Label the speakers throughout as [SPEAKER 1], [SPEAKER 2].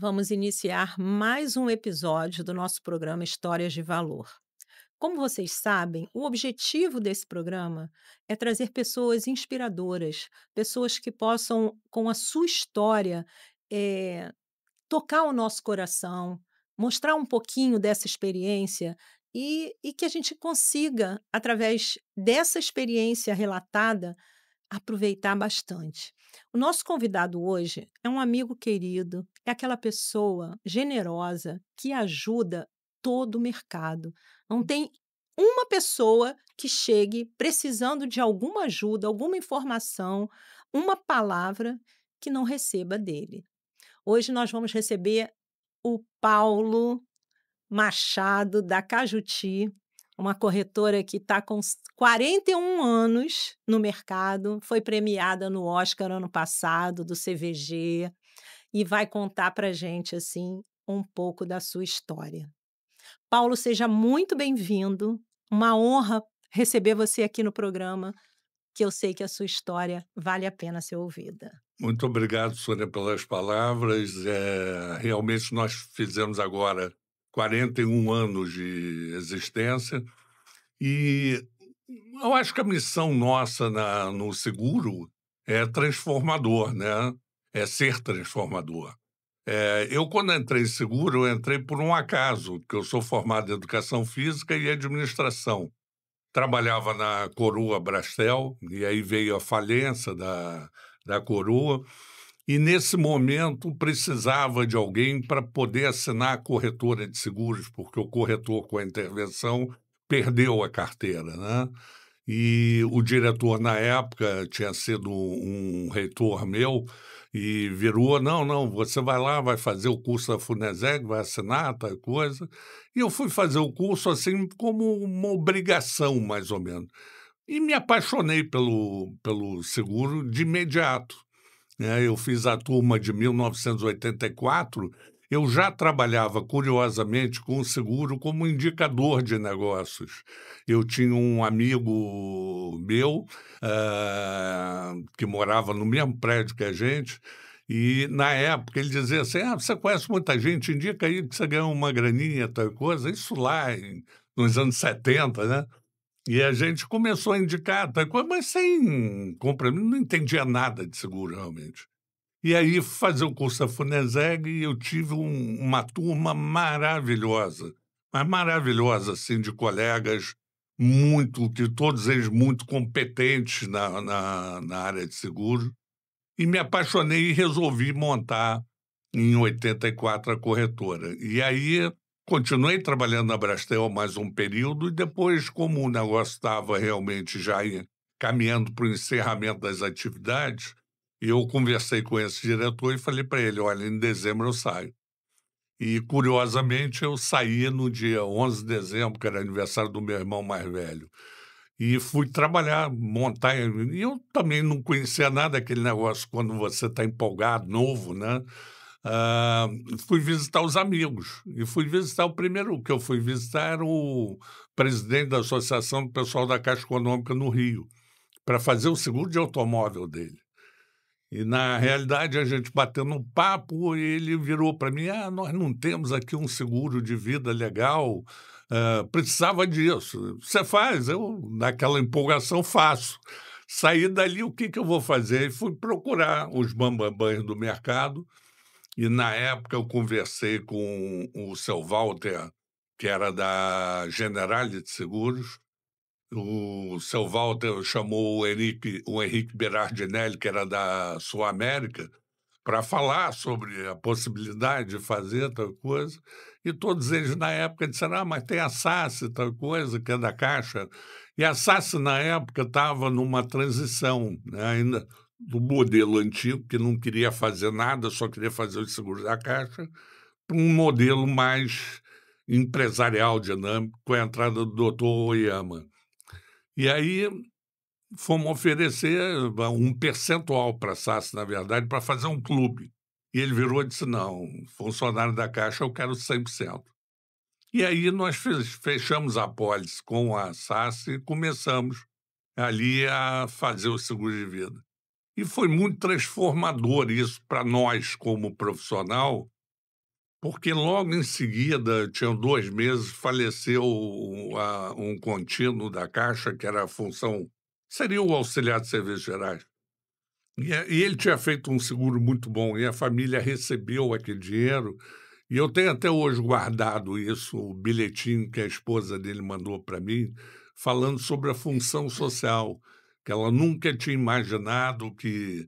[SPEAKER 1] Vamos iniciar mais um episódio do nosso programa Histórias de Valor. Como vocês sabem, o objetivo desse programa é trazer pessoas inspiradoras, pessoas que possam, com a sua história, eh, tocar o nosso coração, mostrar um pouquinho dessa experiência e que a gente consiga, através dessa experiência relatada, aproveitar bastante. O nosso convidado hoje é um amigo querido, é aquela pessoa generosa que ajuda todo o mercado. Não tem uma pessoa que chegue precisando de alguma ajuda, alguma informação, uma palavra que não receba dele. Hoje nós vamos receber o Paulo Machado, da Cajuti, uma corretora que está com 41 anos no mercado, foi premiada no Oscar ano passado, do CVG, e vai contar para gente, assim, um pouco da sua história. Paulo, seja muito bem-vindo, uma honra receber você aqui no programa, que eu sei que a sua história vale a pena ser ouvida.
[SPEAKER 2] Muito obrigado, Sônia, pelas palavras. Realmente nós fizemos agora 41 anos de existência e eu acho que a missão nossa no seguro é transformador, né? É ser transformador. Eu, quando entrei em seguro, eu entrei por um acaso, porque eu sou formado em Educação Física e Administração. Trabalhava na Coroa Brastel, e aí veio a falência da Coroa, e nesse momento precisava de alguém para poder assinar a corretora de seguros, porque o corretor, com a intervenção, perdeu a carteira, né? E o diretor, na época, tinha sido um reitor meu, e virou: não, não, você vai lá, vai fazer o curso da Funezeg, vai assinar, tal coisa. E eu fui fazer o curso, assim, como uma obrigação, mais ou menos. E me apaixonei pelo seguro de imediato, né? Eu fiz a turma de 1984, eu já trabalhava, curiosamente, com o seguro como indicador de negócios. Eu tinha um amigo meu, que morava no mesmo prédio que a gente, e na época ele dizia assim: "Ah, você conhece muita gente, indica aí que você ganha uma graninha, tal coisa", isso lá nos anos 70, né. E a gente começou a indicar tal coisa, mas sem compromisso, não entendia nada de seguro realmente. E aí fazer o curso da Funezeg e eu tive uma turma maravilhosa, mas maravilhosa, assim, de colegas muito que todos eles muito competentes na área de seguros, e me apaixonei e resolvi montar, em 84, a corretora. E aí continuei trabalhando na Brastel mais um período e depois, como o negócio estava realmente já caminhando para o encerramento das atividades, eu conversei com esse diretor e falei para ele: "Olha, em dezembro eu saio". E, curiosamente, eu saí no dia 11 de dezembro, que era aniversário do meu irmão mais velho. E fui trabalhar, montar, e eu também não conhecia nada daquele negócio quando você está empolgado, novo, né. Ah, Fui visitar os amigos, e fui visitar o primeiro que eu fui visitar era o presidente da Associação do Pessoal da Caixa Econômica no Rio, para fazer o seguro de automóvel dele. E, na realidade, a gente batendo um papo, ele virou para mim: "Ah, nós não temos aqui um seguro de vida legal, precisava disso. Você faz?" Eu, naquela empolgação, faço. Saí dali, o que que eu vou fazer? E fui procurar os bambambãs do mercado, e na época eu conversei com o seu Walter, que era da Generali de Seguros. O seu Walter chamou o Henrique Berardinelli, que era da Sul América, para falar sobre a possibilidade de fazer tal coisa, e todos eles na época disseram: "Ah, mas tem a Sassi, tal coisa, que é da Caixa", e a Sassi na época estava numa transição, né, ainda do modelo antigo, que não queria fazer nada, só queria fazer os seguros da Caixa, para um modelo mais empresarial, dinâmico, com a entrada do doutor Oyama. E aí fomos oferecer um percentual para a Sassi, na verdade, para fazer um clube. E ele virou e disse: "Não, funcionário da Caixa eu quero 100%". E aí nós fechamos a apólice com a Sassi e começamos ali a fazer o seguro de vida. E foi muito transformador isso para nós como profissional, Porque logo em seguida, tinham 2 meses, faleceu um contínuo da Caixa, que era a função seria o auxiliar de serviços gerais. E ele tinha feito um seguro muito bom, e a família recebeu aquele dinheiro, e eu tenho até hoje guardado isso, o bilhetinho que a esposa dele mandou para mim, falando sobre a função social, que ela nunca tinha imaginado que,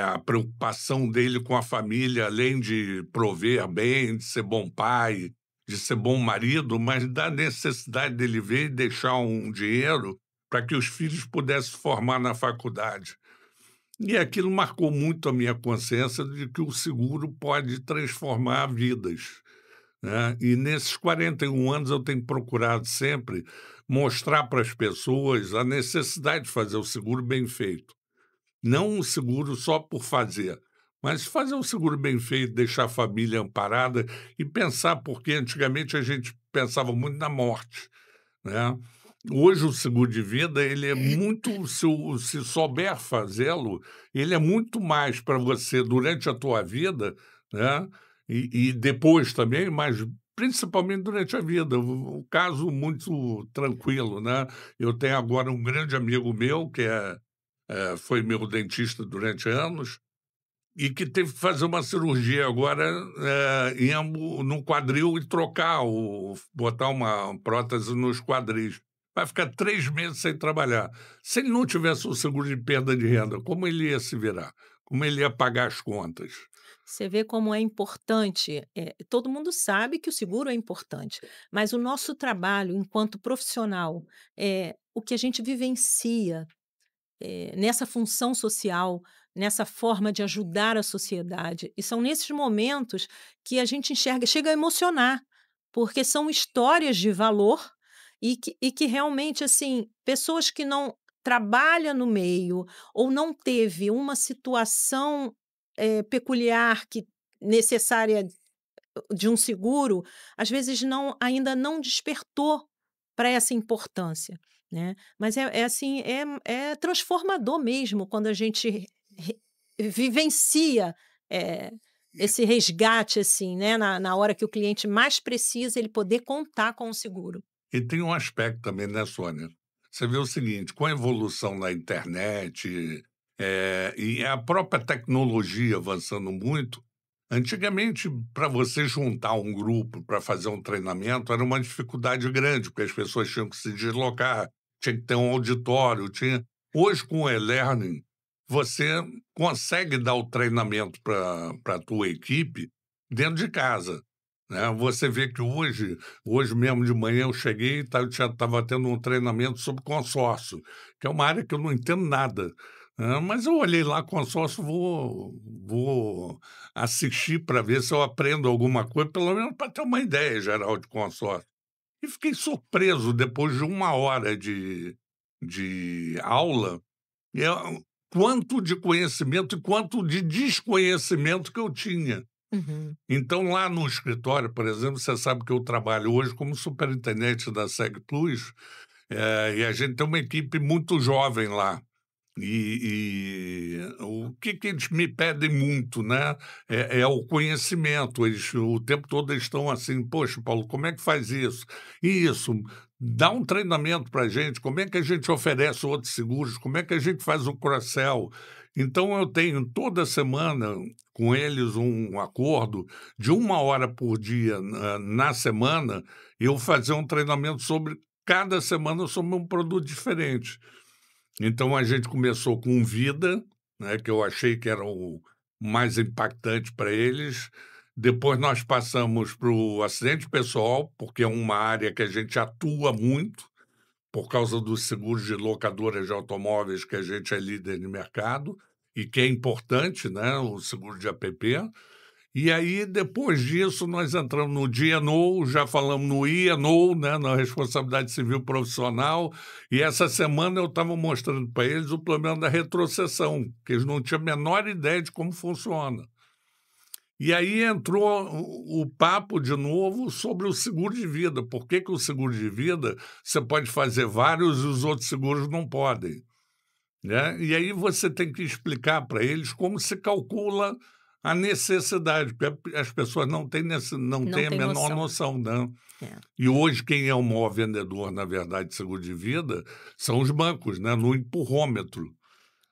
[SPEAKER 2] a preocupação dele com a família, além de prover bem, de ser bom pai, de ser bom marido, mas da necessidade dele ver e deixar um dinheiro para que os filhos pudessem formar na faculdade. E aquilo marcou muito a minha consciência de que o seguro pode transformar vidas, né. E nesses 41 anos eu tenho procurado sempre mostrar para as pessoas a necessidade de fazer o seguro bem feito. Não um seguro só por fazer, mas fazer um seguro bem feito, deixar a família amparada e pensar, porque antigamente a gente pensava muito na morte, né. Hoje o seguro de vida, ele é muito se souber fazê-lo, ele é muito mais para você durante a tua vida, né, e depois também, mas principalmente durante a vida. O caso muito tranquilo, né, eu tenho agora um grande amigo meu que foi meu dentista durante anos, e que teve que fazer uma cirurgia agora, no quadril e trocar botar uma prótese nos quadris. Vai ficar 3 meses sem trabalhar. Se ele não tivesse o seguro de perda de renda, como ele ia se virar? Como ele ia pagar as contas?
[SPEAKER 1] Você vê como é importante, todo mundo sabe que o seguro é importante, mas o nosso trabalho enquanto profissional, o que a gente vivencia, nessa função social, nessa forma de ajudar a sociedade. E são nesses momentos que a gente enxerga, chega a emocionar, porque são histórias de valor e que realmente, assim, pessoas que não trabalham no meio ou não teve uma situação, peculiar que necessária de um seguro, às vezes ainda não despertou para essa importância, né. Mas é assim, é transformador mesmo quando a gente vivencia, eh, esse resgate, assim, né, na hora que o cliente mais precisa, ele poder contar com o seguro.
[SPEAKER 2] E tem um aspecto também, né, Sônia? Você vê o seguinte, com a evolução da internet, e a própria tecnologia avançando muito, antigamente, para você juntar um grupo para fazer um treinamento, era uma dificuldade grande, porque as pessoas tinham que se deslocar, tinha que ter um auditório, tinha. Hoje, com o e-learning, você consegue dar o treinamento para a tua equipe dentro de casa, né? Você vê que hoje mesmo de manhã eu cheguei e eu já estava tendo um treinamento sobre consórcio, que é uma área que eu não entendo nada, mas eu olhei lá, consórcio, vou assistir para ver se eu aprendo alguma coisa, pelo menos para ter uma ideia geral de consórcio. E fiquei surpreso depois de 1 hora de aula, quanto de conhecimento e quanto de desconhecimento que eu tinha.
[SPEAKER 1] Uhum.
[SPEAKER 2] Então, lá no escritório, por exemplo, você sabe que eu trabalho hoje como superintendente da SEG Plus, e a gente tem uma equipe muito jovem lá. E o que eles me pedem muito, né, é o conhecimento. Eles o tempo todo eles estão assim: "Poxa, Paulo, como é que faz isso? Isso, dá um treinamento para a gente, como é que a gente oferece outros seguros, como é que a gente faz o cross-sell?". Então eu tenho toda semana com eles um acordo de 1 hora por dia na semana, eu fazer um treinamento sobre cada semana sobre um produto diferente. Então a gente começou com vida, né, que eu achei que era o mais impactante para eles. Depois nós passamos para o acidente pessoal, porque é uma área que a gente atua muito, por causa dos seguros de locadoras de automóveis, que a gente é líder de mercado, e que é importante, né, o seguro de APP. E aí, depois disso, nós entramos no D&O, já falamos no I&O, né, na responsabilidade civil profissional, e essa semana eu estava mostrando para eles o problema da retrocessão, que eles não tinham a menor ideia de como funciona. E aí entrou o papo de novo sobre o seguro de vida. Por que que o seguro de vida você pode fazer vários e os outros seguros não podem, né? E aí você tem que explicar para eles como se calcula a necessidade, porque as pessoas não
[SPEAKER 1] Não
[SPEAKER 2] têm a
[SPEAKER 1] tem
[SPEAKER 2] menor
[SPEAKER 1] noção.
[SPEAKER 2] noção, né.
[SPEAKER 1] É,
[SPEAKER 2] E hoje quem é o maior vendedor, na verdade, de seguro de vida são os bancos, né, no empurrômetro,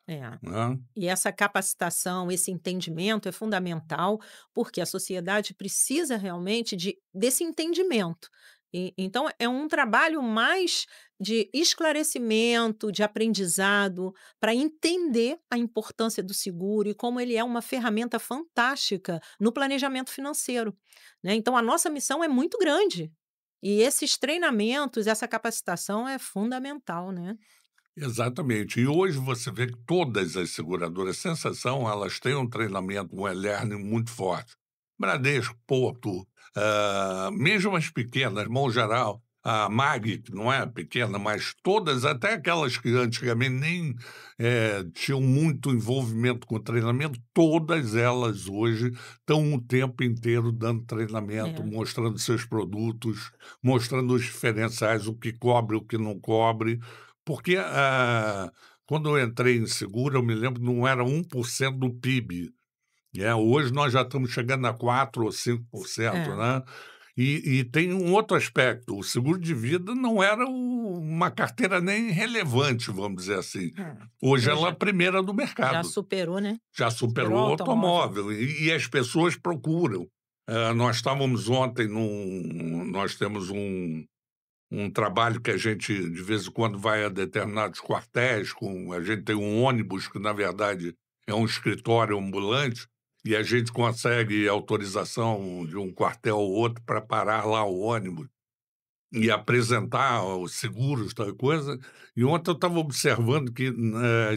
[SPEAKER 1] é.
[SPEAKER 2] né.
[SPEAKER 1] E essa capacitação, esse entendimento é fundamental, porque a sociedade precisa realmente desse entendimento. Então, é um trabalho mais de esclarecimento, de aprendizado, para entender a importância do seguro e como ele é uma ferramenta fantástica no planejamento financeiro, né? Então, a nossa missão é muito grande. E esses treinamentos, essa capacitação é fundamental, né?
[SPEAKER 2] Exatamente. E hoje você vê que todas as seguradoras, sensação, elas têm um treinamento, um e-learning muito forte. Bradesco, Porto, mesmo as pequenas, mão geral, a MAG, que não é pequena, mas todas, até aquelas que antigamente nem tinham muito envolvimento com treinamento, todas elas hoje estão o tempo inteiro dando treinamento,
[SPEAKER 1] É.
[SPEAKER 2] mostrando seus produtos, mostrando os diferenciais, o que cobre, o que não cobre, porque, quando eu entrei em seguro, eu me lembro, não era 1% do PIB, né, hoje nós já estamos chegando a 4 ou 5%,
[SPEAKER 1] É.
[SPEAKER 2] né. E tem um outro aspecto, o seguro de vida não era uma carteira nem relevante, vamos dizer assim.
[SPEAKER 1] É.
[SPEAKER 2] Hoje
[SPEAKER 1] Hoje
[SPEAKER 2] ela é a primeira do
[SPEAKER 1] já
[SPEAKER 2] mercado,
[SPEAKER 1] superou, né?
[SPEAKER 2] já
[SPEAKER 1] Superou
[SPEAKER 2] superou
[SPEAKER 1] o
[SPEAKER 2] o
[SPEAKER 1] automóvel.
[SPEAKER 2] automóvel e as pessoas procuram. Nós estávamos ontem nós temos um trabalho que a gente, de vez em quando, vai a determinados quartéis, a gente tem um ônibus que, na verdade, é um escritório ambulante, e a gente consegue autorização de um quartel ou outro para parar lá o ônibus e apresentar os seguros, tal coisa. E ontem eu estava observando que,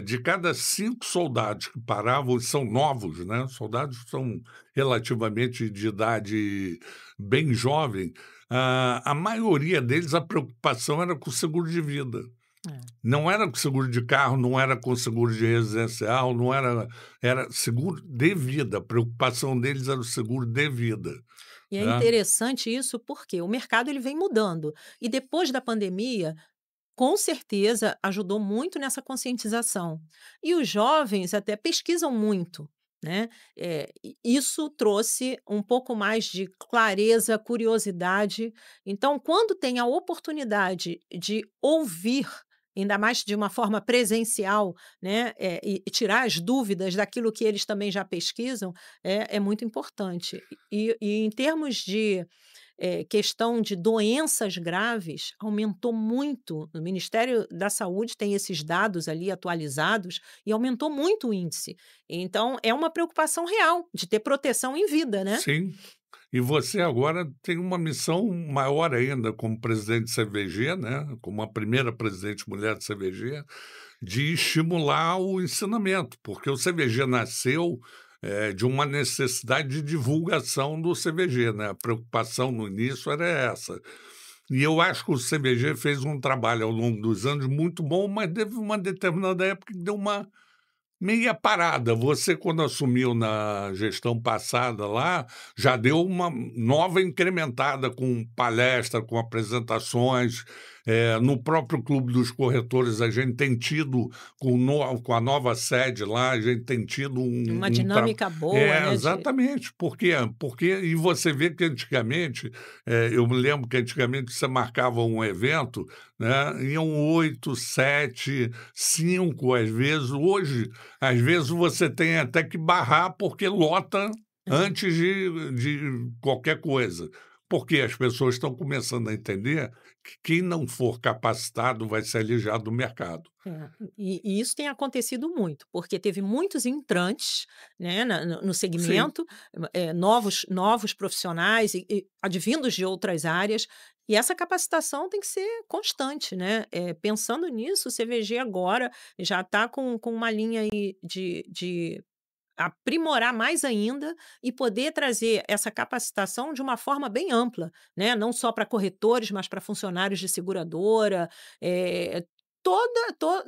[SPEAKER 2] de cada 5 soldados que paravam, são novos, né, soldados são relativamente de idade bem jovem, a maioria deles, a preocupação era com o seguro de vida.
[SPEAKER 1] É.
[SPEAKER 2] Não era com seguro de carro, não era com seguro de residencial, não era, era seguro de vida, a preocupação deles era o seguro de vida,
[SPEAKER 1] E é
[SPEAKER 2] né.
[SPEAKER 1] interessante isso, porque o mercado ele vem mudando. E depois da pandemia, com certeza ajudou muito nessa conscientização. E os jovens até pesquisam muito, né? Isso trouxe um pouco mais de clareza, curiosidade. Então, quando tem a oportunidade de ouvir, ainda mais de uma forma presencial, né, e tirar as dúvidas daquilo que eles também já pesquisam, é muito importante. E em termos de questão de doenças graves aumentou muito. O Ministério da Saúde tem esses dados ali atualizados e aumentou muito o índice. Então, é uma preocupação real de ter proteção em vida, né?
[SPEAKER 2] Sim. E você agora tem uma missão maior ainda como presidente de CVG, né, como a primeira presidente mulher de CVG, de estimular o ensinamento, porque o CVG nasceu, de uma necessidade de divulgação do CVG, né, a preocupação no início era essa. E eu acho que o CVG fez um trabalho ao longo dos anos muito bom, mas teve uma determinada época que deu uma meia parada. Você, quando assumiu na gestão passada lá, já deu uma nova incrementada com palestra, com apresentações. No próprio Clube dos Corretores, a gente tem tido, com a nova sede lá, a gente tem tido
[SPEAKER 1] Uma dinâmica boa, né?
[SPEAKER 2] exatamente. Por quê? Porque, e você vê que antigamente, eu me lembro que antigamente você marcava um evento, né, iam 8, 7, 5 às vezes. Hoje, às vezes você tem até que barrar, porque lota
[SPEAKER 1] É.
[SPEAKER 2] antes de qualquer coisa. Porque as pessoas estão começando a entender que quem não for capacitado vai ser alijado do mercado.
[SPEAKER 1] É, e isso tem acontecido muito, porque teve muitos entrantes, né, no
[SPEAKER 2] Sim,
[SPEAKER 1] segmento, novos profissionais e advindos de outras áreas, e essa capacitação tem que ser constante, né. Pensando nisso, o CVG agora já está com uma linha aí de aprimorar mais ainda e poder trazer essa capacitação de uma forma bem ampla, né, não só para corretores, mas para funcionários de seguradora, eh, toda to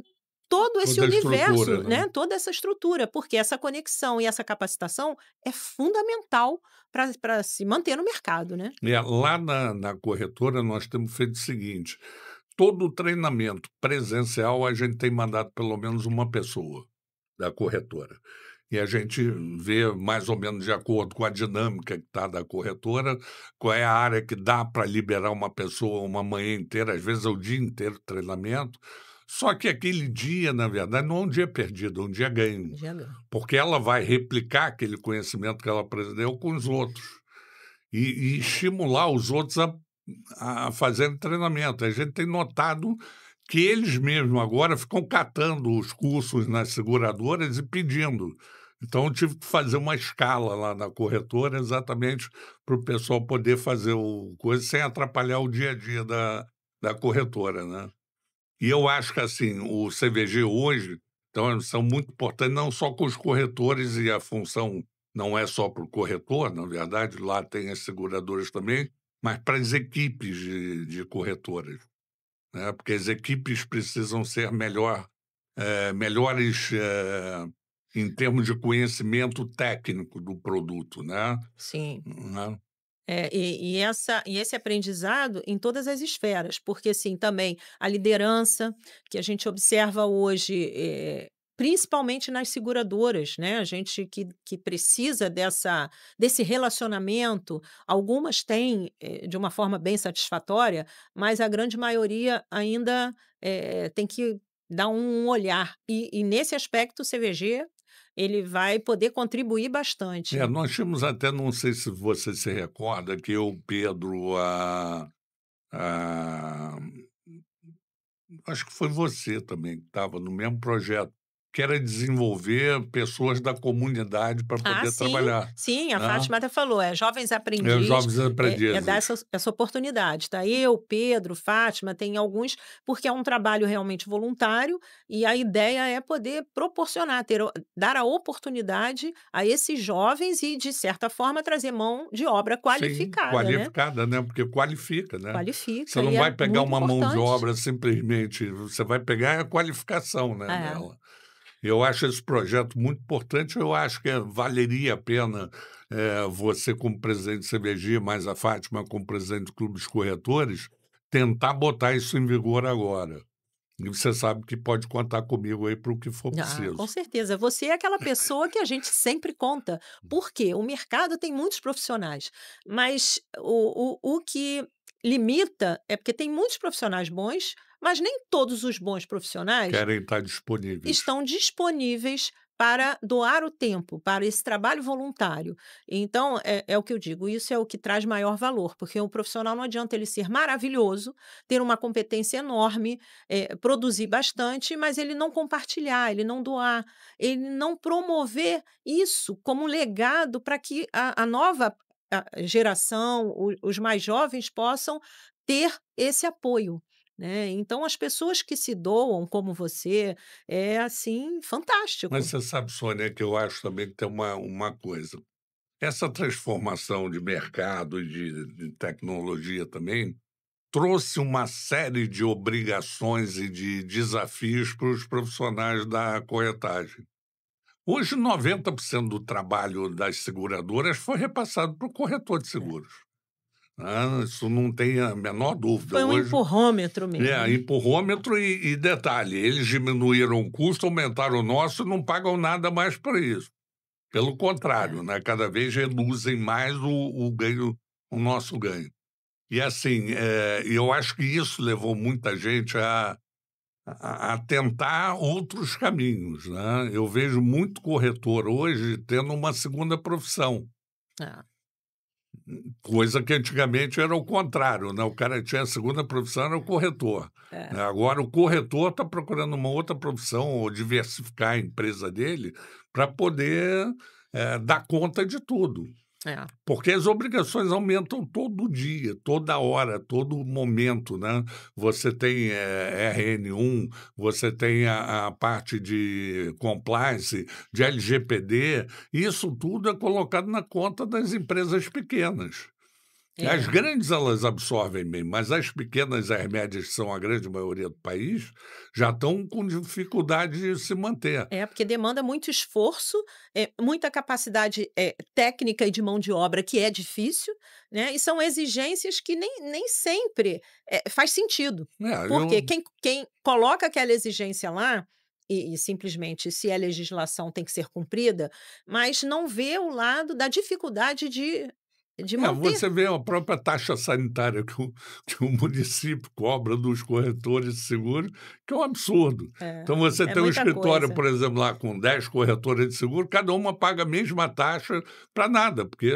[SPEAKER 1] todo esse
[SPEAKER 2] toda a estrutura,
[SPEAKER 1] universo,
[SPEAKER 2] né.
[SPEAKER 1] né, toda essa estrutura, porque essa conexão e essa capacitação é fundamental para se manter no mercado, né.
[SPEAKER 2] Lá na corretora nós temos feito o seguinte: todo o treinamento presencial a gente tem mandado pelo menos uma pessoa. da corretora. E a gente vê mais ou menos de acordo com a dinâmica que está da corretora, qual é a área que dá para liberar uma pessoa uma manhã inteira, às vezes é o dia inteiro de treinamento, só que aquele dia, na verdade, não é um dia perdido, é um dia ganho,
[SPEAKER 1] GH.
[SPEAKER 2] porque ela vai replicar aquele conhecimento que ela aprendeu com os outros e estimular os outros a fazerem treinamento. A gente tem notado que eles mesmos agora ficam catando os cursos nas seguradoras e pedindo. Então, eu tive que fazer uma escala lá na corretora exatamente para o pessoal poder fazer o coisa sem atrapalhar o dia a dia da corretora, né. E eu acho que, assim, o CVG hoje, então, são muito importantes, não só com os corretores, e a função não é só para o corretor, na verdade, lá tem as seguradoras também, mas para as equipes de corretoras, né, porque as equipes precisam ser melhores, em termos de conhecimento técnico do produto,
[SPEAKER 1] Sim.
[SPEAKER 2] né.
[SPEAKER 1] E esse aprendizado em todas as esferas, porque, assim, também a liderança que a gente observa hoje, principalmente nas seguradoras, né, a gente que precisa desse relacionamento, algumas têm, de uma forma bem satisfatória, mas a grande maioria ainda, tem que dar um olhar. E nesse aspecto o CVG, ele vai poder contribuir
[SPEAKER 2] É,
[SPEAKER 1] bastante.
[SPEAKER 2] nós tínhamos até, não sei se você se recorda, que eu, Pedro, a acho que foi você também que estava no mesmo projeto, que era desenvolver pessoas da comunidade para
[SPEAKER 1] Ah,
[SPEAKER 2] poder
[SPEAKER 1] sim,
[SPEAKER 2] trabalhar,
[SPEAKER 1] sim, a
[SPEAKER 2] né.
[SPEAKER 1] Fátima até falou, jovens
[SPEAKER 2] É, os
[SPEAKER 1] aprendiz,
[SPEAKER 2] jovens
[SPEAKER 1] dar
[SPEAKER 2] aprendizes.
[SPEAKER 1] essa oportunidade, tá eu, Pedro, Fátima, tem alguns porque é um trabalho realmente voluntário, e a ideia é poder proporcionar, dar a oportunidade a esses jovens e, de certa forma, trazer mão de obra
[SPEAKER 2] Sim,
[SPEAKER 1] qualificada, né.
[SPEAKER 2] qualificada, né, porque qualifica, né. Você
[SPEAKER 1] Qualifica
[SPEAKER 2] não
[SPEAKER 1] e é
[SPEAKER 2] vai pegar
[SPEAKER 1] muito
[SPEAKER 2] uma mão de
[SPEAKER 1] importante.
[SPEAKER 2] obra simplesmente, você vai pegar a qualificação, né,
[SPEAKER 1] É.
[SPEAKER 2] nela. Eu acho esse projeto muito importante, eu acho que valeria a pena, você como presidente do CBG, mais a Fátima como presidente do Clube dos Corretores, tentar botar isso em vigor agora. E você sabe que pode contar comigo aí para o que for
[SPEAKER 1] Ah, com
[SPEAKER 2] preciso.
[SPEAKER 1] certeza. Você é aquela pessoa que a gente sempre conta. Por quê? O mercado tem muitos profissionais, mas o que limita é porque tem muitos profissionais bons, mas nem todos os bons profissionais
[SPEAKER 2] Querem estar disponíveis.
[SPEAKER 1] estão disponíveis para doar o tempo, para esse trabalho voluntário. Então, é o que eu digo, isso é o que traz maior valor, porque o profissional não adianta ele ser maravilhoso, ter uma competência enorme, produzir bastante, mas ele não compartilhar, ele não doar, ele não promover isso como um legado para que a nova geração, os mais jovens possam ter esse apoio. Né? Então, as pessoas que se doam, como você, é assim
[SPEAKER 2] Mas
[SPEAKER 1] fantástico.
[SPEAKER 2] você sabe, Sônia, que eu acho também que tem uma coisa, essa transformação de mercado e de tecnologia também, trouxe uma série de obrigações e de desafios para os profissionais da corretagem. Hoje, 90% do trabalho das seguradoras foi repassado para o corretor de
[SPEAKER 1] É.
[SPEAKER 2] seguros, né, isso não tem a menor dúvida.
[SPEAKER 1] Foi um
[SPEAKER 2] Hoje
[SPEAKER 1] empurrômetro mesmo, né.
[SPEAKER 2] empurrômetro e detalhe, eles diminuíram o custo, aumentaram o nosso e não pagam nada mais por isso. Pelo
[SPEAKER 1] É.
[SPEAKER 2] contrário, né, cada vez reduzem mais o ganho, o nosso ganho. E assim, eu acho que isso levou muita gente a tentar outros caminhos, né. Eu vejo muito corretor hoje tendo uma segunda profissão,
[SPEAKER 1] É,
[SPEAKER 2] coisa que antigamente era o contrário, né, o cara tinha a segunda profissão, era o corretor,
[SPEAKER 1] é,
[SPEAKER 2] né. Agora o corretor está procurando uma outra profissão ou diversificar a empresa dele para poder, dar conta de tudo.
[SPEAKER 1] é.
[SPEAKER 2] Porque as obrigações aumentam todo dia, toda hora, todo momento, né. Você tem, RN1, você tem a parte de compliance, de LGPD, isso tudo é colocado na conta das empresas pequenas. As
[SPEAKER 1] É.
[SPEAKER 2] grandes elas absorvem bem, mas as pequenas, as médias, que são a grande maioria do país, já estão com dificuldade de se manter.
[SPEAKER 1] É, porque demanda muito esforço, muita capacidade, técnica e de mão de obra que é difícil, né, e são exigências que nem sempre, faz sentido.
[SPEAKER 2] É,
[SPEAKER 1] Porque
[SPEAKER 2] eu
[SPEAKER 1] quem coloca aquela exigência lá, e simplesmente se é legislação tem que ser cumprida, mas não vê o lado da dificuldade de manter.
[SPEAKER 2] Você vê a própria taxa sanitária que o município cobra dos corretores de seguro, que é um absurdo.
[SPEAKER 1] É,
[SPEAKER 2] Então você
[SPEAKER 1] é
[SPEAKER 2] tem um
[SPEAKER 1] muita
[SPEAKER 2] escritório,
[SPEAKER 1] coisa.
[SPEAKER 2] por exemplo, lá com 10 corretoras de seguro, cada uma paga a mesma taxa para nada, porque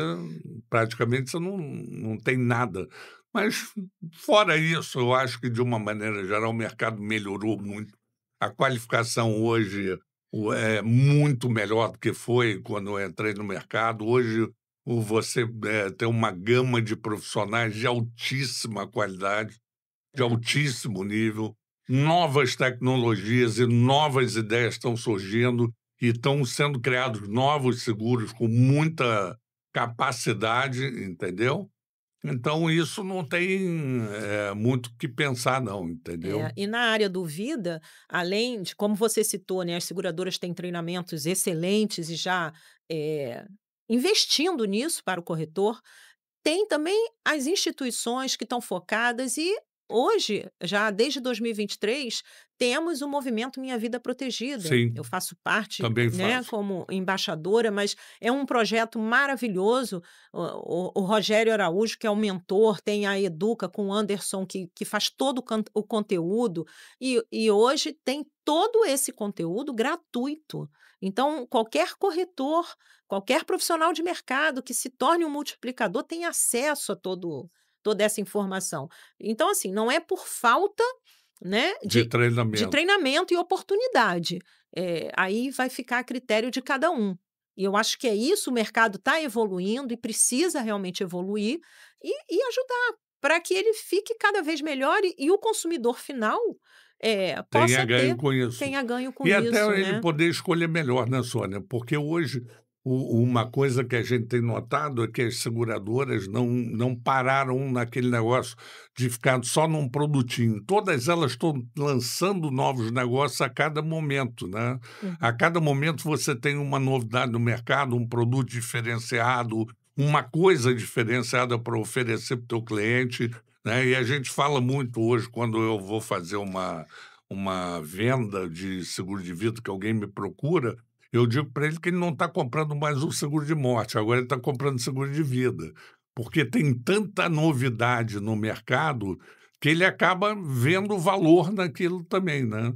[SPEAKER 2] praticamente você não tem nada. Mas fora isso, eu acho que de uma maneira geral o mercado melhorou muito. A qualificação hoje é muito melhor do que foi quando eu entrei no mercado. Hoje você, tem uma gama de profissionais de altíssima qualidade, de
[SPEAKER 1] É,
[SPEAKER 2] altíssimo nível, novas tecnologias e novas ideias estão surgindo e estão sendo criados novos seguros com muita capacidade, entendeu? Então isso não tem, muito o que pensar não, entendeu?
[SPEAKER 1] e na área do vida, além de como você citou, né, as seguradoras têm treinamentos excelentes e já, eh, investindo nisso para o corretor. Tem também as instituições que estão focadas e hoje, já desde 2023, temos o movimento Minha Vida Protegida.
[SPEAKER 2] Sim,
[SPEAKER 1] Eu faço parte,
[SPEAKER 2] também
[SPEAKER 1] né,
[SPEAKER 2] faço.
[SPEAKER 1] como embaixadora, mas é um projeto maravilhoso. O Rogério Araújo, que é o mentor, tem a Educa com o Anderson, que faz todo o conteúdo, e hoje tem todo esse conteúdo gratuito. Então, qualquer corretor, qualquer profissional de mercado que se torne um multiplicador tem acesso a toda essa informação. Então, assim, não é por falta, né,
[SPEAKER 2] De
[SPEAKER 1] de
[SPEAKER 2] treinamento.
[SPEAKER 1] treinamento e oportunidade. Aí vai ficar a critério de cada um. E eu acho que é isso, o mercado está evoluindo e precisa realmente evoluir e ajudar para que ele fique cada vez melhor e o consumidor final,
[SPEAKER 2] Tenha
[SPEAKER 1] possa
[SPEAKER 2] ganho
[SPEAKER 1] ter
[SPEAKER 2] com isso.
[SPEAKER 1] tenha ganho com
[SPEAKER 2] E até
[SPEAKER 1] isso,
[SPEAKER 2] ele
[SPEAKER 1] né.
[SPEAKER 2] poder escolher melhor, né, Sônia? Porque hoje uma coisa que a gente tem notado é que as seguradoras não pararam naquele negócio de ficar só num produtinho. Todas elas estão lançando novos negócios a cada momento, né? A
[SPEAKER 1] Uhum.
[SPEAKER 2] cada momento você tem uma novidade no mercado, um produto diferenciado, uma coisa diferenciada para oferecer para o teu cliente, né? E a gente fala muito hoje, quando eu vou fazer uma venda de seguro de vida, que alguém me procura, eu digo para ele que ele não está comprando mais um seguro de morte, agora ele está comprando seguro de vida, porque tem tanta novidade no mercado que ele acaba vendo valor naquilo também, né.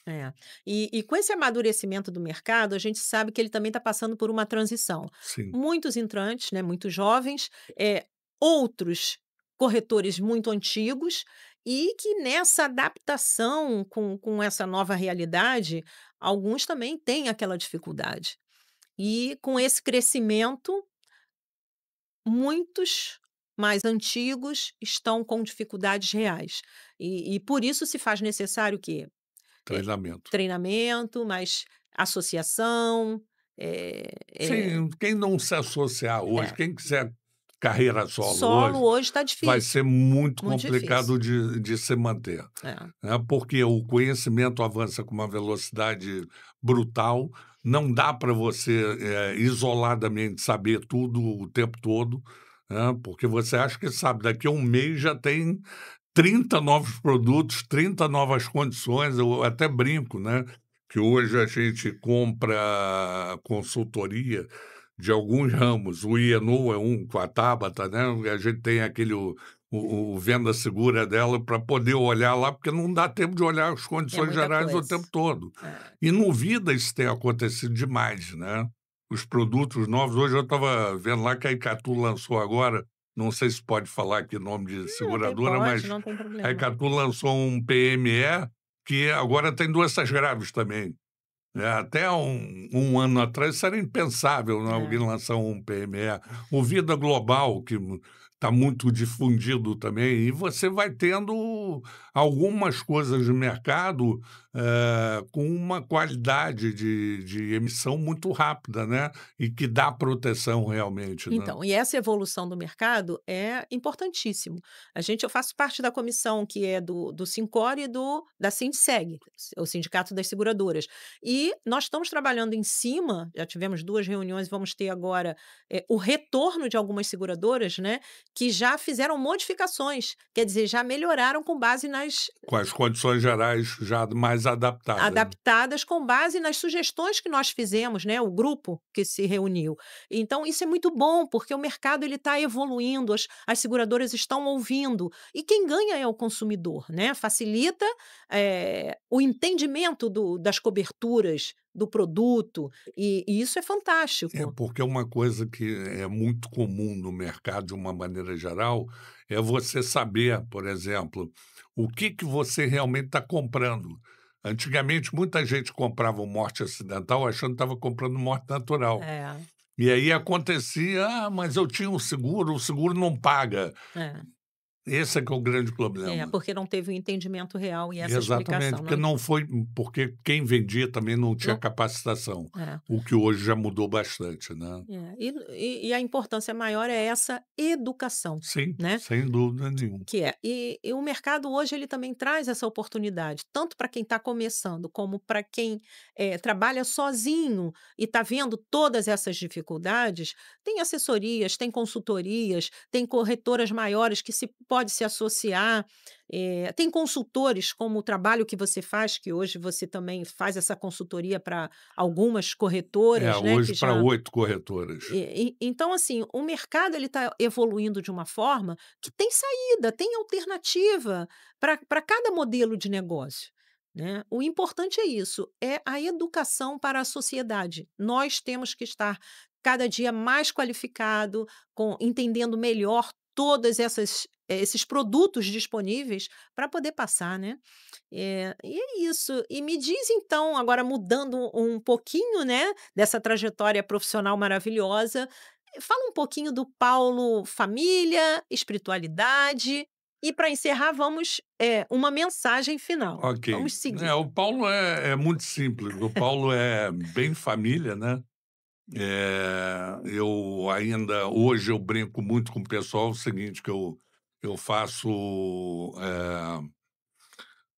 [SPEAKER 1] É. E com esse amadurecimento do mercado, a gente sabe que ele também está passando por uma transição.
[SPEAKER 2] Sim,
[SPEAKER 1] Muitos entrantes, né, muito jovens, outros corretores muito antigos, e que nessa adaptação com essa nova realidade, alguns também têm aquela dificuldade. E com esse crescimento, muitos mais antigos estão com dificuldades reais. E por isso se faz necessário o quê? Eh,
[SPEAKER 2] treinamento.
[SPEAKER 1] Treinamento, mais associação, eh eh
[SPEAKER 2] Sim, quem não se associar hoje,
[SPEAKER 1] é,
[SPEAKER 2] quem quiser carreira solo
[SPEAKER 1] solo
[SPEAKER 2] hoje,
[SPEAKER 1] hoje está
[SPEAKER 2] vai
[SPEAKER 1] difícil,
[SPEAKER 2] ser muito
[SPEAKER 1] muito difícil.
[SPEAKER 2] complicado de se manter.
[SPEAKER 1] É,
[SPEAKER 2] Né, porque o conhecimento avança com uma velocidade brutal, não dá para você, isoladamente saber tudo o tempo todo, né, porque você acha que sabe, daqui a um mês já tem 30 novos produtos, 30 novas condições, eu até brinco, né, que hoje a gente compra consultoria de alguns ramos, o INU é um com a Tabata, né, a gente tem aquele o venda segura dela para poder olhar lá, porque não dá tempo de olhar as
[SPEAKER 1] é
[SPEAKER 2] condições
[SPEAKER 1] muita
[SPEAKER 2] gerais o
[SPEAKER 1] coisa.
[SPEAKER 2] tempo todo.
[SPEAKER 1] É,
[SPEAKER 2] E no vida isso tem acontecido demais, né. Os produtos novos hoje eu estava vendo lá que a Icatu lançou agora, não sei se pode falar aqui nome de
[SPEAKER 1] não tem
[SPEAKER 2] seguradora,
[SPEAKER 1] pode,
[SPEAKER 2] mas
[SPEAKER 1] não tem
[SPEAKER 2] a
[SPEAKER 1] problema.
[SPEAKER 2] Icatu lançou um PME que agora tem doenças graves também. Até um ano atrás isso era impensável, né, alguém
[SPEAKER 1] É.
[SPEAKER 2] lançar um PME. O Vida Global, que está muito difundido também, e você vai tendo algumas coisas de mercado, com uma qualidade de emissão muito rápida, né, e que dá proteção realmente, né.
[SPEAKER 1] Então, e essa evolução do mercado é importantíssimo. Eu faço parte da comissão que é do Sincor e da Sindseg, o Sindicato das Seguradoras. E nós estamos trabalhando em cima, já tivemos 2 reuniões, vamos ter agora, o retorno de algumas seguradoras, né, que já fizeram modificações, quer dizer, já melhoraram com base mais
[SPEAKER 2] Com as condições gerais já mais adaptadas.
[SPEAKER 1] adaptadas com base nas sugestões que nós fizemos, né, o grupo que se reuniu. Então isso é muito bom, porque o mercado ele está evoluindo, as seguradoras estão ouvindo, e quem ganha é o consumidor, né, facilita, o entendimento das coberturas, do produto, e isso é
[SPEAKER 2] É,
[SPEAKER 1] fantástico.
[SPEAKER 2] porque uma coisa que é muito comum no mercado, de uma maneira geral, é você saber, por exemplo, o que você realmente está comprando. Antigamente, muita gente comprava um morte acidental achando que estava comprando morte natural.
[SPEAKER 1] É,
[SPEAKER 2] E aí acontecia: "Ah, mas eu tinha um seguro, o seguro não paga".
[SPEAKER 1] é.
[SPEAKER 2] Esse é que é o grande
[SPEAKER 1] É,
[SPEAKER 2] problema.
[SPEAKER 1] porque não teve o entendimento real e essa
[SPEAKER 2] Exatamente,
[SPEAKER 1] explicação.
[SPEAKER 2] porque
[SPEAKER 1] Não,
[SPEAKER 2] não foi porque quem vendia também não tinha
[SPEAKER 1] não,
[SPEAKER 2] capacitação,
[SPEAKER 1] é.
[SPEAKER 2] o que hoje já mudou bastante, né.
[SPEAKER 1] É, e a importância maior é essa educação,
[SPEAKER 2] Sim,
[SPEAKER 1] né,
[SPEAKER 2] sem dúvida nenhuma.
[SPEAKER 1] que é e o mercado hoje ele também traz essa oportunidade, tanto para quem está começando, como para quem, trabalha sozinho e está vendo todas essas dificuldades, tem assessorias, tem consultorias, tem corretoras maiores que se pode se associar, tem consultores como o trabalho que você faz, que hoje você também faz essa consultoria para algumas
[SPEAKER 2] É,
[SPEAKER 1] corretoras, né,
[SPEAKER 2] hoje
[SPEAKER 1] que
[SPEAKER 2] para
[SPEAKER 1] já
[SPEAKER 2] 8 corretoras.
[SPEAKER 1] então, assim, o mercado ele está evoluindo de uma forma que tem saída, tem alternativa para cada modelo de negócio, né. O importante é isso, é a educação para a sociedade. Nós temos que estar cada dia mais qualificado, entendendo melhor todas esses produtos disponíveis para poder passar, né. E é isso. E me diz então, agora mudando um pouquinho, né, dessa trajetória profissional maravilhosa, fala um pouquinho do Paulo família, espiritualidade, e para encerrar vamos, uma mensagem final.
[SPEAKER 2] Ok.
[SPEAKER 1] Vamos seguir.
[SPEAKER 2] É, o Paulo é muito simples, o Paulo é bem família, né. Eu ainda hoje eu brinco muito com o pessoal o seguinte, que eu faço,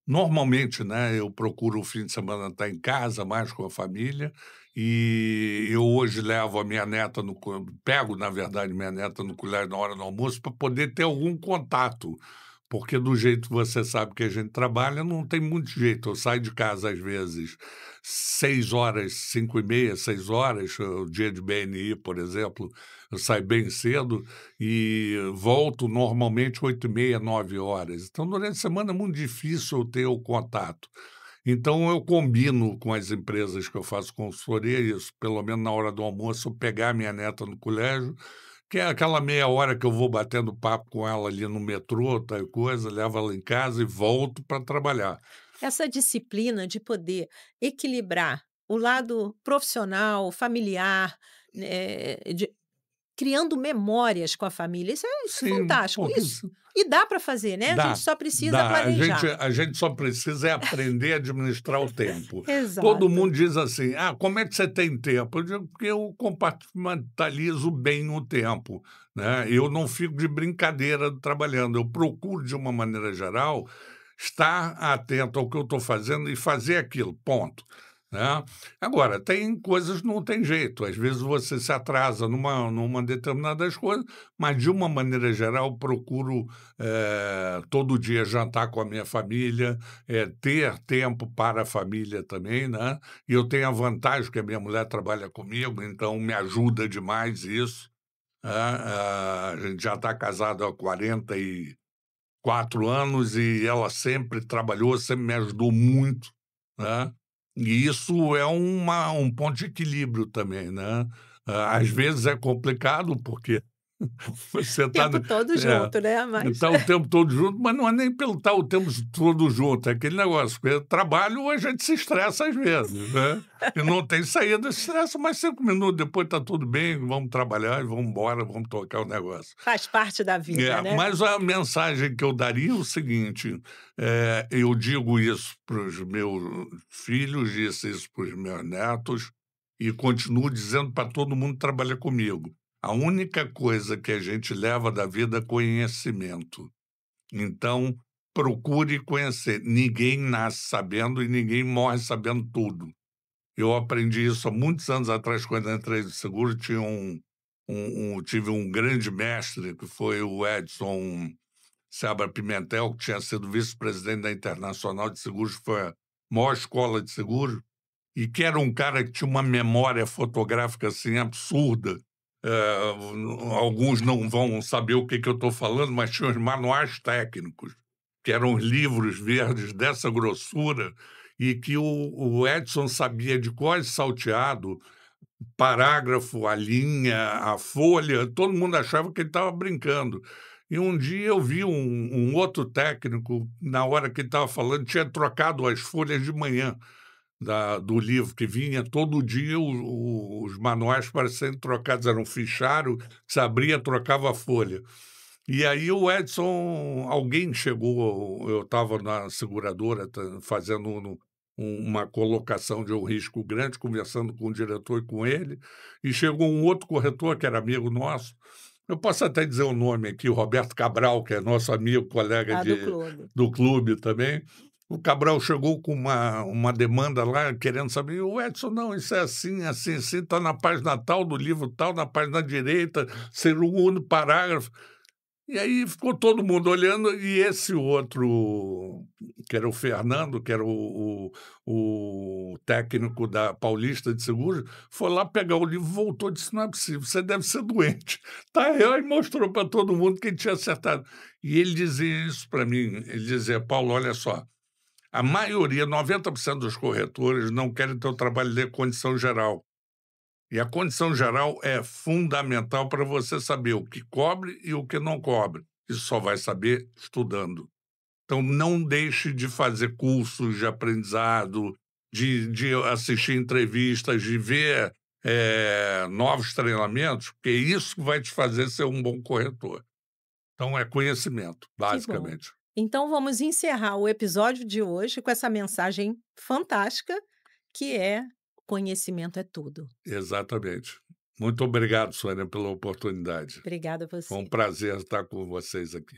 [SPEAKER 2] normalmente, né, eu procuro o fim de semana estar em casa, mais com a família, e eu hoje levo a minha neta no co pego, na verdade, minha neta no colégio na hora do almoço para poder ter algum contato, porque do jeito que você sabe que a gente trabalha, não tem muito jeito. Eu saio de casa, às vezes, 6 horas, 5h30, 6 horas, o dia de BNI, por exemplo, eu saio bem cedo e volto normalmente 8h30, 9 horas. Então, durante a semana é muito difícil eu ter o contato. Então, eu combino com as empresas que eu faço consultoria isso, pelo menos na hora do almoço, eu pegar minha neta no colégio, que é aquela meia hora que eu vou batendo papo com ela ali no metrô, tal coisa, levo ela em casa e volto para trabalhar.
[SPEAKER 1] Essa disciplina de poder equilibrar o lado profissional, familiar, criando memórias com a família, isso é
[SPEAKER 2] Sim,
[SPEAKER 1] fantástico,
[SPEAKER 2] porque
[SPEAKER 1] isso e dá para fazer, né, a gente
[SPEAKER 2] dá,
[SPEAKER 1] só precisa
[SPEAKER 2] dá.
[SPEAKER 1] planejar.
[SPEAKER 2] A gente só precisa é aprender a administrar o tempo. Todo
[SPEAKER 1] Exato.
[SPEAKER 2] mundo diz assim: "Ah, como é que você tem tempo?" Eu digo: "Porque eu compartimentalizo bem o tempo, né, eu não fico de brincadeira trabalhando, eu procuro, de uma maneira geral, estar atento ao que eu estou fazendo e fazer aquilo, ponto", né. Agora, tem coisas que não tem jeito, às vezes você se atrasa numa determinadas coisas, mas de uma maneira geral procuro todo dia jantar com a minha família, ter tempo para a família também, né. E eu tenho a vantagem que a minha mulher trabalha comigo, então me ajuda demais isso, né. A gente já está casado há 44 anos e ela sempre trabalhou, sempre me ajudou muito, né. E isso é um ponto de equilíbrio também, né. Às vezes é complicado, porque você está
[SPEAKER 1] Tempo todo junto, né, mas
[SPEAKER 2] tá o tempo todo junto, mas não é nem pelo estar o tempo todo junto, é aquele negócio, porque trabalho a gente se estressa às vezes, né, e não tem saída, se estressa mais 5 minutos, depois está tudo bem, vamos trabalhar e vamos embora, vamos tocar o negócio.
[SPEAKER 1] faz parte da vida, né.
[SPEAKER 2] Mas a mensagem que eu daria é o seguinte, eu digo isso para os meus filhos, disse isso para os meus netos e continuo dizendo para todo mundo que trabalha comigo. A única coisa que a gente leva da vida é conhecimento. Então, procure conhecer. Ninguém nasce sabendo e ninguém morre sabendo tudo. Eu aprendi isso há muitos anos atrás, quando entrei no seguro, tive um grande mestre, que foi o Edson Seabra Pimentel, que tinha sido vice-presidente da Internacional de Seguros, que foi a maior escola de seguros, e que era um cara que tinha uma memória fotográfica, assim, absurda. Alguns não vão saber o que que eu estou falando, mas tinha os manuais técnicos, que eram os livros verdes dessa grossura, e que o Edson sabia de cor e salteado, parágrafo, a linha, a folha, todo mundo achava que ele estava brincando. E um dia eu vi um outro técnico, na hora que ele estava falando, tinha trocado as folhas de manhã do livro, que vinha todo dia os manuais para serem trocados, era um fichário, se abria, trocava a folha. E aí o Edson, alguém chegou, eu estava na seguradora fazendo uma colocação de um risco grande, conversando com o diretor e com ele, e chegou um outro corretor, que era amigo nosso, eu posso até dizer o nome aqui, o Roberto Cabral, que é nosso amigo, colega
[SPEAKER 1] Ah, do clube.
[SPEAKER 2] do clube também. O Cabral chegou com uma demanda lá, querendo saber, e o Edson, não, isso é assim, assim, assim, está na página tal do livro tal, na página direita, segundo parágrafo. E aí ficou todo mundo olhando, e esse outro, que era o Fernando, que era o técnico da Paulista de Seguros, foi lá pegar o livro, voltou e disse: "Não é possível, você deve ser doente". Tá, aí mostrou para todo mundo que ele tinha acertado. E ele dizia isso para mim, ele dizia: "Paulo, olha só, a maioria, 90% dos corretores não querem ter o trabalho de condição geral. E a condição geral é fundamental para você saber o que cobre e o que não cobre. Isso só vai saber estudando. Então, não deixe de fazer cursos de aprendizado, de assistir entrevistas, de ver novos treinamentos, porque é isso que vai te fazer ser um bom corretor. Então, é conhecimento,
[SPEAKER 1] Que bom.
[SPEAKER 2] basicamente.
[SPEAKER 1] Então vamos encerrar o episódio de hoje com essa mensagem fantástica, que é: conhecimento é tudo.
[SPEAKER 2] Exatamente. Muito obrigado, Sônia, pela oportunidade.
[SPEAKER 1] Obrigada a
[SPEAKER 2] Foi um
[SPEAKER 1] você.
[SPEAKER 2] prazer estar com vocês aqui.